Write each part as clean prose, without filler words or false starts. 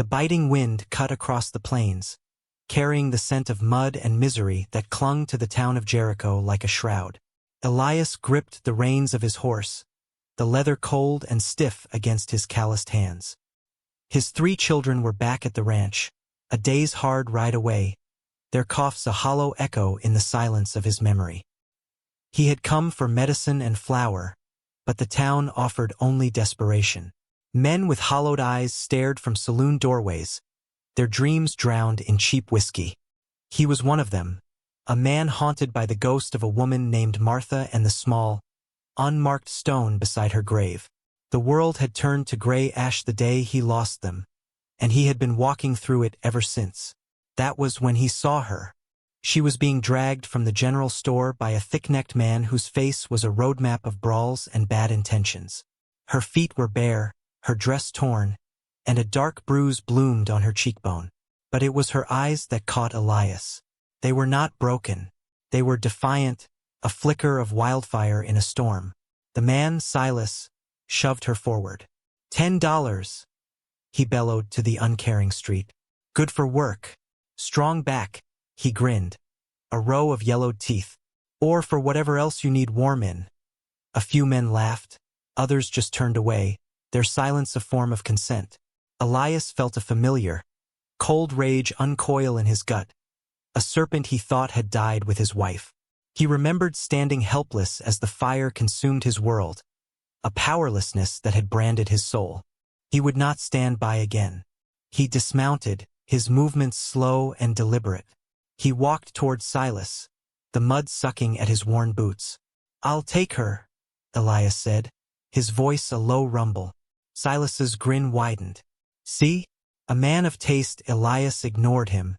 The biting wind cut across the plains, carrying the scent of mud and misery that clung to the town of Jericho like a shroud. Elias gripped the reins of his horse, the leather cold and stiff against his calloused hands. His 3 children were back at the ranch, a day's hard ride away, their coughs a hollow echo in the silence of his memory. He had come for medicine and flour, but the town offered only desperation. Men with hollowed eyes stared from saloon doorways, their dreams drowned in cheap whiskey. He was one of them, a man haunted by the ghost of a woman named Martha and the small, unmarked stone beside her grave. The world had turned to gray ash the day he lost them, and he had been walking through it ever since. That was when he saw her. She was being dragged from the general store by a thick-necked man whose face was a roadmap of brawls and bad intentions. Her feet were bare, her dress torn, and a dark bruise bloomed on her cheekbone. But it was her eyes that caught Elias. They were not broken. They were defiant, a flicker of wildfire in a storm. The man, Silas, shoved her forward. $10, he bellowed to the uncaring street. Good for work. Strong back, he grinned. A row of yellowed teeth. Or for whatever else you need warm in. A few men laughed. Others just turned away, their silence a form of consent. Elias felt a familiar, cold rage uncoil in his gut. A serpent he thought had died with his wife. He remembered standing helpless as the fire consumed his world, a powerlessness that had branded his soul. He would not stand by again. He dismounted, his movements slow and deliberate. He walked toward Silas, the mud sucking at his worn boots. "I'll take her," Elias said, his voice a low rumble. Silas's grin widened. "See? A man of taste." Elias ignored him,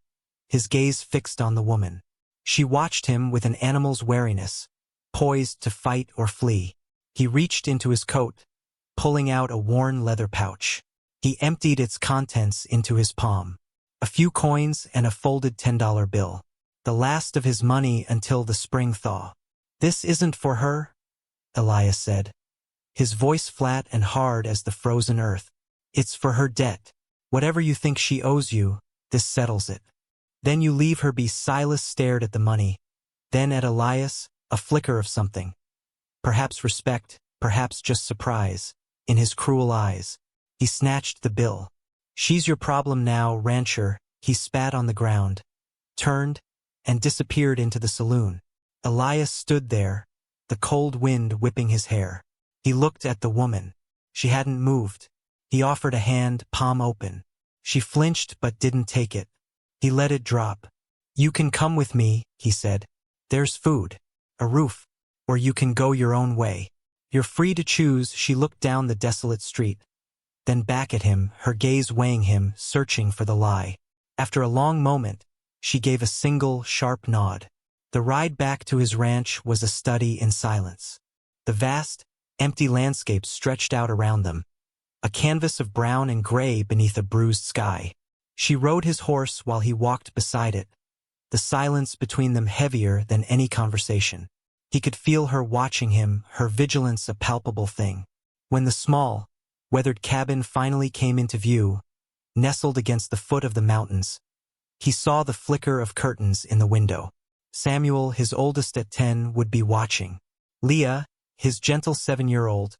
his gaze fixed on the woman. She watched him with an animal's wariness, poised to fight or flee. He reached into his coat, pulling out a worn leather pouch. He emptied its contents into his palm. A few coins and a folded $10 bill. The last of his money until the spring thaw. "This isn't for her," Elias said, his voice flat and hard as the frozen earth. "It's for her debt. Whatever you think she owes you, this settles it. Then you leave her be." Silas stared at the money, then at Elias, a flicker of something. Perhaps respect, perhaps just surprise, in his cruel eyes. He snatched the bill. "She's your problem now, rancher." He spat on the ground, turned, and disappeared into the saloon. Elias stood there, the cold wind whipping his hair. He looked at the woman. She hadn't moved. He offered a hand, palm open. She flinched but didn't take it. He let it drop. "You can come with me," he said. "There's food, a roof, or you can go your own way. You're free to choose." She looked down the desolate street, then back at him, her gaze weighing him, searching for the lie. After a long moment, she gave a single, sharp nod. The ride back to his ranch was a study in silence. The vast, empty landscape stretched out around them, a canvas of brown and gray beneath a bruised sky. She rode his horse while he walked beside it, the silence between them heavier than any conversation. He could feel her watching him, her vigilance a palpable thing. When the small, weathered cabin finally came into view, nestled against the foot of the mountains, he saw the flicker of curtains in the window. Samuel, his oldest at 10, would be watching. Leah, his gentle 7-year-old,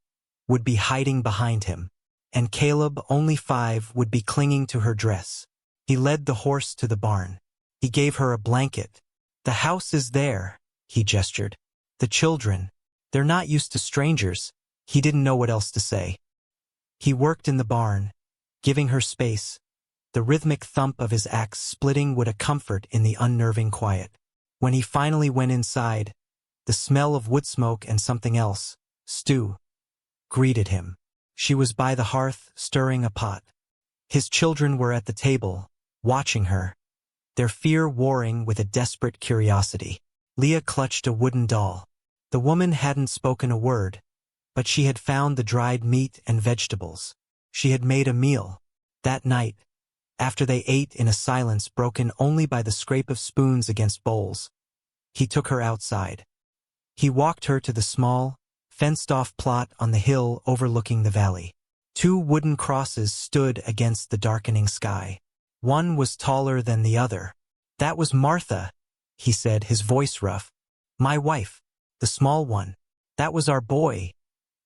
would be hiding behind him. And Caleb, only 5, would be clinging to her dress. He led the horse to the barn. He gave her a blanket. "The house is there," he gestured. "The children, they're not used to strangers." He didn't know what else to say. He worked in the barn, giving her space. The rhythmic thump of his axe splitting wood a comfort in the unnerving quiet. When he finally went inside, the smell of wood smoke and something else, stew, greeted him. She was by the hearth, stirring a pot. His children were at the table, watching her, their fear warring with a desperate curiosity. Leah clutched a wooden doll. The woman hadn't spoken a word, but she had found the dried meat and vegetables. She had made a meal. That night, after they ate in a silence broken only by the scrape of spoons against bowls, he took her outside. He walked her to the small, fenced-off plot on the hill overlooking the valley. Two wooden crosses stood against the darkening sky. One was taller than the other. "That was Martha," he said, his voice rough. "My wife. The small one. That was our boy."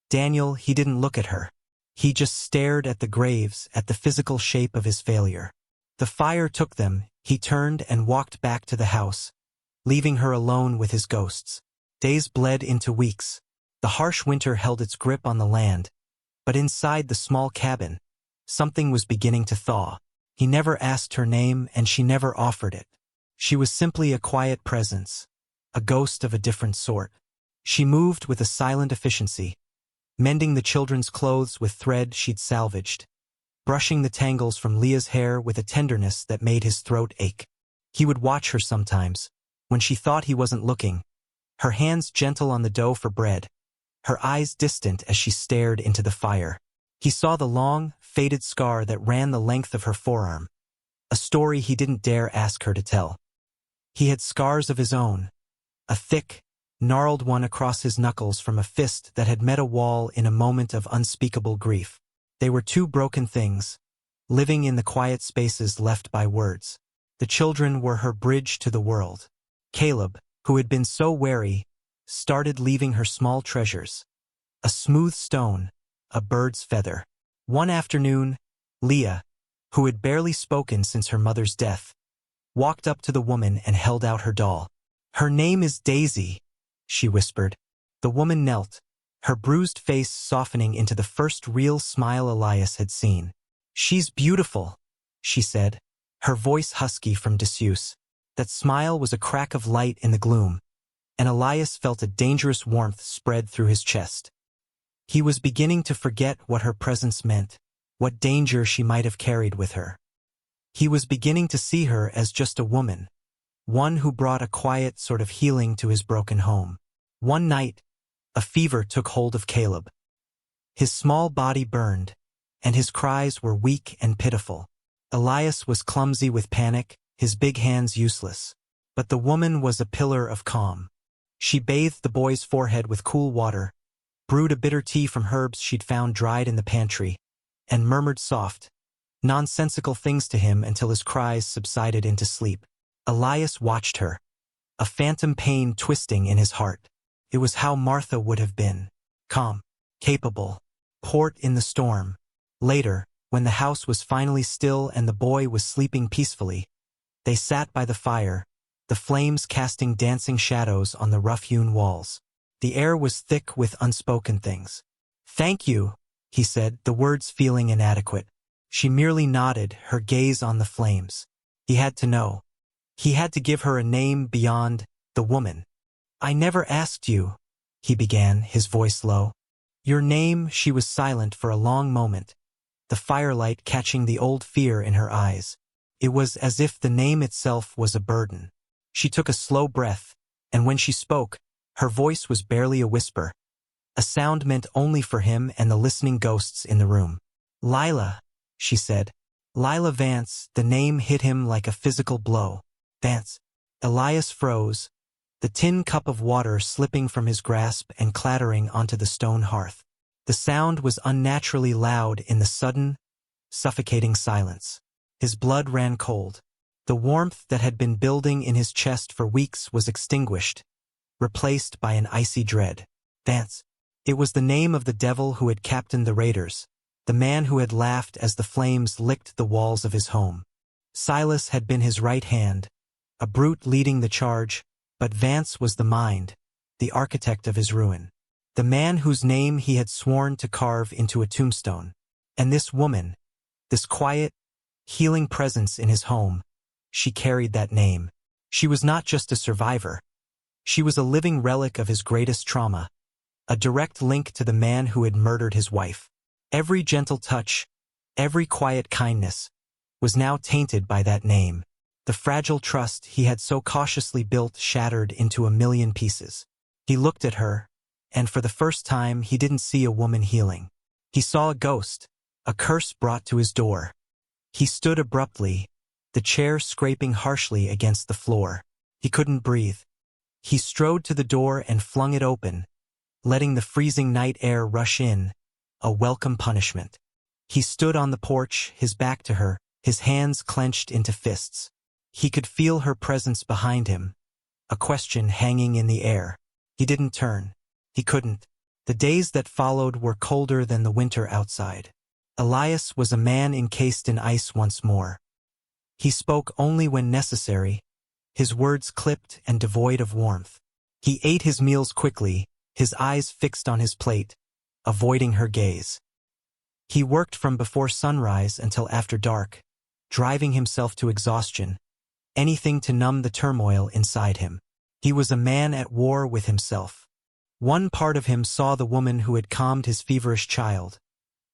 Daniel, he didn't look at her. He just stared at the graves, at the physical shape of his failure. The fire took them. He turned and walked back to the house, leaving her alone with his ghosts. Days bled into weeks. The harsh winter held its grip on the land, but inside the small cabin, something was beginning to thaw. He never asked her name, and she never offered it. She was simply a quiet presence, a ghost of a different sort. She moved with a silent efficiency, mending the children's clothes with thread she'd salvaged, brushing the tangles from Leah's hair with a tenderness that made his throat ache. He would watch her sometimes, when she thought he wasn't looking, her hands gentle on the dough for bread, her eyes distant as she stared into the fire. He saw the long, faded scar that ran the length of her forearm, a story he didn't dare ask her to tell. He had scars of his own, a thick, gnarled one across his knuckles from a fist that had met a wall in a moment of unspeakable grief. They were two broken things, living in the quiet spaces left by words. The children were her bridge to the world. Caleb, who had been so wary, started leaving her small treasures. A smooth stone, a bird's feather. One afternoon, Leah, who had barely spoken since her mother's death, walked up to the woman and held out her doll. "Her name is Daisy," she whispered. The woman knelt, her bruised face softening into the first real smile Elias had seen. "She's beautiful," she said, her voice husky from disuse. That smile was a crack of light in the gloom, and Elias felt a dangerous warmth spread through his chest. He was beginning to forget what her presence meant, what danger she might have carried with her. He was beginning to see her as just a woman, one who brought a quiet sort of healing to his broken home. One night, a fever took hold of Caleb. His small body burned, and his cries were weak and pitiful. Elias was clumsy with panic, his big hands useless. But the woman was a pillar of calm. She bathed the boy's forehead with cool water, brewed a bitter tea from herbs she'd found dried in the pantry, and murmured soft, nonsensical things to him until his cries subsided into sleep. Elias watched her, a phantom pain twisting in his heart. It was how Martha would have been. Calm, capable, port in the storm. Later, when the house was finally still and the boy was sleeping peacefully, they sat by the fire, the flames casting dancing shadows on the rough-hewn walls. The air was thick with unspoken things. "Thank you," he said, the words feeling inadequate. She merely nodded, her gaze on the flames. He had to know. He had to give her a name beyond the woman. "I never asked you," he began, his voice low. "Your name." She was silent for a long moment, the firelight catching the old fear in her eyes. It was as if the name itself was a burden. She took a slow breath, and when she spoke, her voice was barely a whisper, a sound meant only for him and the listening ghosts in the room. "Lila," she said. "Lila Vance." The name hit him like a physical blow. Vance. Elias froze, the tin cup of water slipping from his grasp and clattering onto the stone hearth. The sound was unnaturally loud in the sudden, suffocating silence. His blood ran cold. The warmth that had been building in his chest for weeks was extinguished, replaced by an icy dread. Vance. It was the name of the devil who had captained the raiders, the man who had laughed as the flames licked the walls of his home. Silas had been his right hand, a brute leading the charge, but Vance was the mind, the architect of his ruin, the man whose name he had sworn to carve into a tombstone. And this woman, this quiet, healing presence in his home, she carried that name. She was not just a survivor. She was a living relic of his greatest trauma, a direct link to the man who had murdered his wife. Every gentle touch, every quiet kindness, was now tainted by that name. The fragile trust he had so cautiously built shattered into a million pieces. He looked at her, and for the first time he didn't see a woman healing. He saw a ghost, a curse brought to his door. He stood abruptly, the chair scraping harshly against the floor. He couldn't breathe. He strode to the door and flung it open, letting the freezing night air rush in, a welcome punishment. He stood on the porch, his back to her, his hands clenched into fists. He could feel her presence behind him, a question hanging in the air. He didn't turn. He couldn't. The days that followed were colder than the winter outside. Elias was a man encased in ice once more. He spoke only when necessary, his words clipped and devoid of warmth. He ate his meals quickly, his eyes fixed on his plate, avoiding her gaze. He worked from before sunrise until after dark, driving himself to exhaustion, anything to numb the turmoil inside him. He was a man at war with himself. One part of him saw the woman who had calmed his feverish child,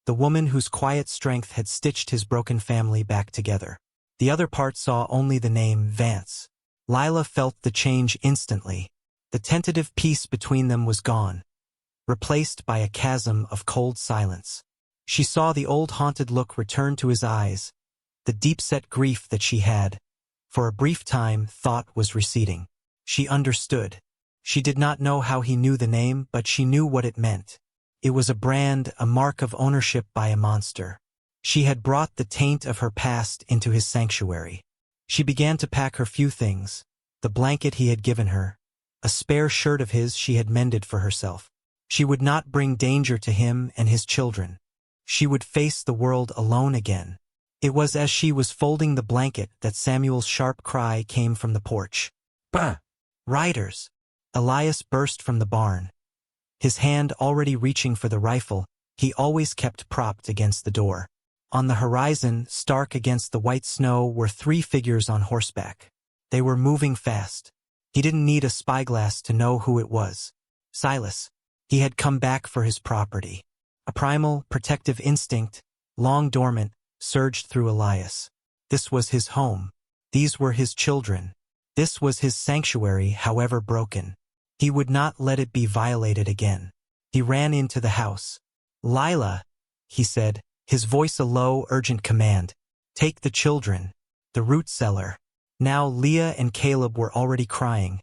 the woman whose quiet strength had stitched his broken family back together. The other part saw only the name Vance. Lila felt the change instantly. The tentative peace between them was gone, replaced by a chasm of cold silence. She saw the old haunted look return to his eyes, the deep-set grief that she had, for a brief time, thought was receding. She understood. She did not know how he knew the name, but she knew what it meant. It was a brand, a mark of ownership by a monster. She had brought the taint of her past into his sanctuary. She began to pack her few things, the blanket he had given her, a spare shirt of his she had mended for herself. She would not bring danger to him and his children. She would face the world alone again. It was as she was folding the blanket that Samuel's sharp cry came from the porch. "Bah! Riders!" Elias burst from the barn. His hand already reaching for the rifle he always kept propped against the door. On the horizon, stark against the white snow, were 3 figures on horseback. They were moving fast. He didn't need a spyglass to know who it was. Silas. He had come back for his property. A primal, protective instinct, long dormant, surged through Elias. This was his home. These were his children. This was his sanctuary, however broken. He would not let it be violated again. He ran into the house. "Lila," he said, his voice a low, urgent command. "Take the children." The root cellar. Now Leah and Caleb were already crying,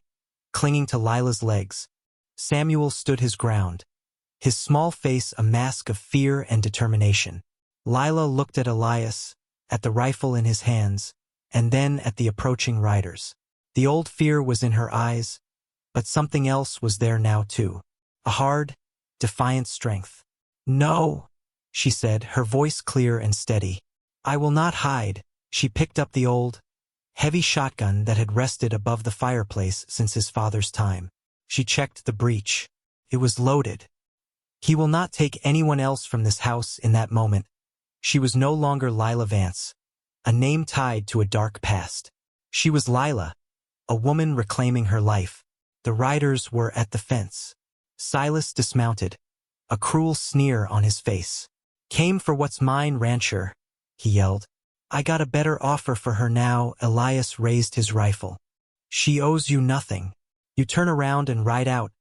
clinging to Lila's legs. Samuel stood his ground, his small face a mask of fear and determination. Lila looked at Elias, at the rifle in his hands, and then at the approaching riders. The old fear was in her eyes, but something else was there now too. A hard, defiant strength. "No," she said, her voice clear and steady. "I will not hide." She picked up the old, heavy shotgun that had rested above the fireplace since his father's time. She checked the breech. It was loaded. He will not take anyone else from this house in that moment. She was no longer Lila Vance, a name tied to a dark past. She was Lila, a woman reclaiming her life. The riders were at the fence. Silas dismounted, a cruel sneer on his face. "Came for what's mine, rancher," he yelled. "I got a better offer for her now." Elias raised his rifle. "She owes you nothing. You turn around and ride out,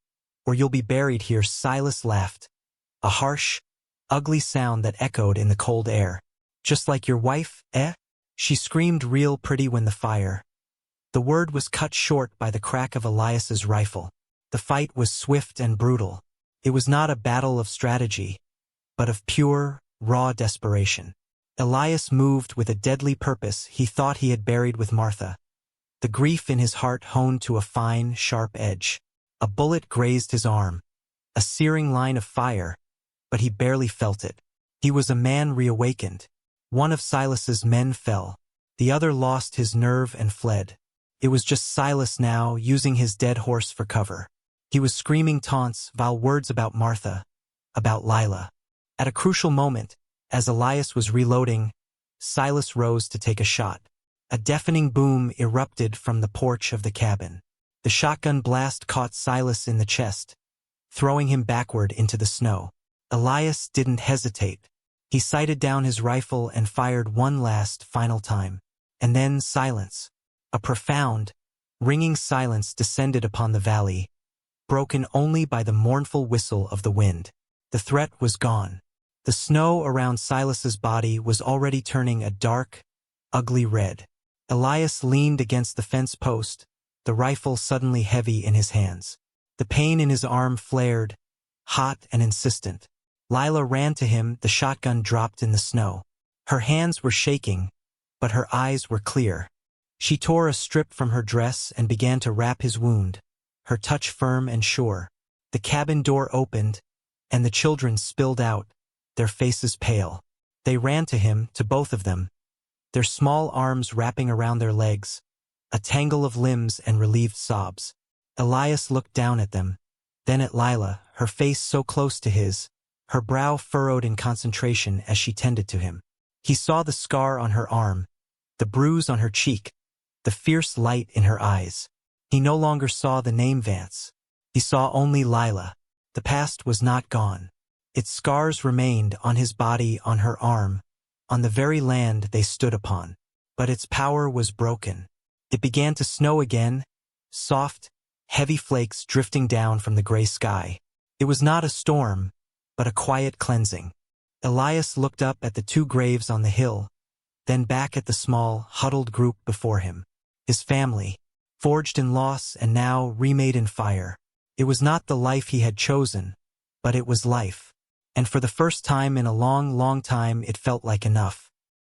or you'll be buried here." Silas laughed, a harsh, ugly sound that echoed in the cold air. "Just like your wife, eh?" She screamed real pretty when the fire. The word was cut short by the crack of Elias's rifle. The fight was swift and brutal. It was not a battle of strategy, but of pure, raw desperation. Elias moved with a deadly purpose he thought he had buried with Martha. The grief in his heart honed to a fine, sharp edge. A bullet grazed his arm, a searing line of fire, but he barely felt it. He was a man reawakened. One of Silas's men fell. The other lost his nerve and fled. It was just Silas now, using his dead horse for cover. He was screaming taunts, vile words about Martha, about Lila. At a crucial moment, as Elias was reloading, Silas rose to take a shot. A deafening boom erupted from the porch of the cabin. The shotgun blast caught Silas in the chest, throwing him backward into the snow. Elias didn't hesitate. He sighted down his rifle and fired one last, final time. And then silence. A profound, ringing silence descended upon the valley, broken only by the mournful whistle of the wind. The threat was gone. The snow around Silas's body was already turning a dark, ugly red. Elias leaned against the fence post, the rifle suddenly heavy in his hands. The pain in his arm flared, hot and insistent. Lila ran to him, the shotgun dropped in the snow. Her hands were shaking, but her eyes were clear. She tore a strip from her dress and began to wrap his wound, her touch firm and sure. The cabin door opened, and the children spilled out, their faces pale. They ran to him, to both of them, their small arms wrapping around their legs, a tangle of limbs and relieved sobs. Elias looked down at them, then at Lila, her face so close to his, her brow furrowed in concentration as she tended to him. He saw the scar on her arm, the bruise on her cheek, the fierce light in her eyes. He no longer saw the name Vance. He saw only Lila. The past was not gone. Its scars remained on his body, on her arm, on the very land they stood upon. But its power was broken. It began to snow again, soft, heavy flakes drifting down from the gray sky. It was not a storm, but a quiet cleansing. Elias looked up at the two graves on the hill, then back at the small, huddled group before him. His family, forged in loss and now remade in fire. It was not the life he had chosen, but it was life. And for the first time in a long, long time it felt like enough.